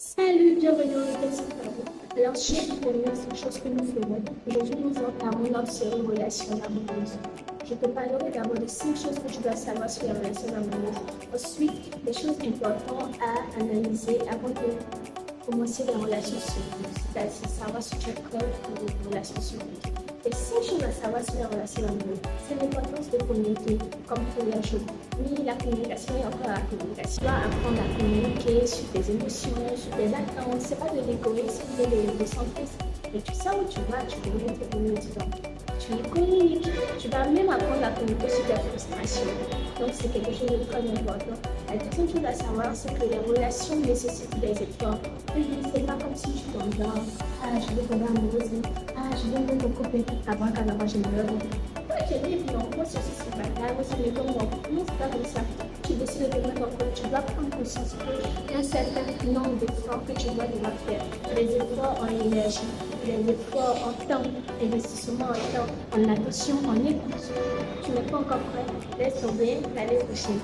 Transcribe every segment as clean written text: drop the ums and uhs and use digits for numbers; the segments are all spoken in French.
Salut, bienvenue au Petit Cerveau. Alors, chez Première, c'est une chose que nous ferons. Aujourd'hui, nous entamons notre série Relations amoureuses. Je te parlerai d'abord de 5 choses que tu dois savoir sur les relations amoureuses. Ensuite, des choses importantes à analyser avant de commencer la relation sérieuse. C'est-à-dire savoir si tu es prêt pour une relation sérieuse. Les 5 choses à savoir sur la relation amoureuse, c'est l'importance de communiquer comme première chose. Oui, la communication et encore la communication. Tu dois apprendre à communiquer sur tes émotions, sur tes attentes. C'est pas de l'égoïsme, c'est de l'égocentrisme. Mais tu sais où tu vas, tu connais tes limites. Donc, tu les communiques. Tu vas même apprendre à communiquer sur tes frustrations. Donc, c'est quelque chose de très important. La deuxième chose à savoir, c'est que les relations nécessitent des efforts. Oui, c'est pas comme si tu tombes dans, ah, je vais tomber amoureuse, ah, je vais me couper avant qu'à la je me lève. Moi, j'ai dit, non, moi, c'est pas grave, moi, c'est comme non, c'est pas comme ça. Tu décides de te mettre en couple, tu dois prendre conscience qu'il y a un certain nombre d'efforts que tu dois devoir faire. Les efforts en énergie, les efforts en temps, investissement en temps, en attention, en écoute. Tu n'es pas encore prêt, laisse tomber l'année prochaine.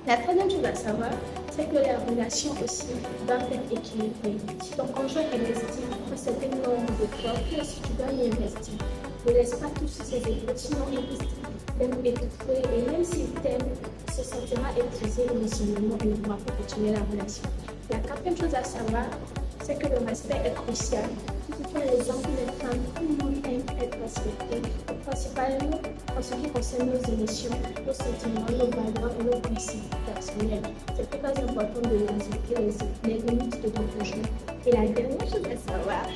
La troisième chose à savoir, c'est que la relation aussi doit être équilibrée. Si ton conjoint investit un certain nombre d'efforts, toi aussi tu dois y investir. Ne laisse pas tous ces efforts, sinon il risque d'être étouffé et même s'il t'aime, il se sentira épuisé émotionnellement et ne pourra pas continuer la relation. La quatrième chose à savoir, c'est que le respect est crucial. Si tu prends l'exemple des femmes, tout le monde aime être respecté, principalement en ce qui concerne nos émotions, nos sentiments, nos valeurs et nos principes personnels. C'est très important de respecter les limites de ton conjoint. Et la dernière chose à savoir,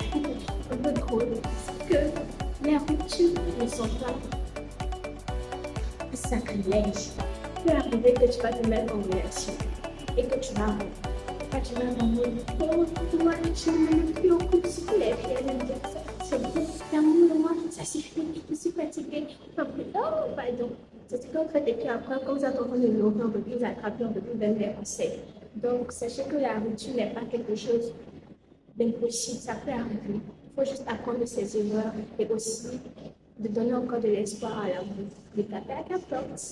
un peu drôle, c'est que les ruptures ne sont pas un sacrilège. Il peut arriver que tu vas te mettre en relation et que tu vas rompre. Quand tu vas rompre, oh, toi, tu ne m'aimes plus au couple, si tu es fière de me dire ça, c'est bon, l'amour, ça suffit, je suis fatiguée. Après, oh, pardon. C'est ce qu'on fait, et puis après, comme ça, ton de l'eau, on peut plus attraper, on peut plus donner des conseils. Donc, sachez que la rupture n'est pas quelque chose d'impossible, ça peut arriver. Il faut juste apprendre de ses erreurs et aussi de donner encore de l'espoir à l'amour, de taper à la porte.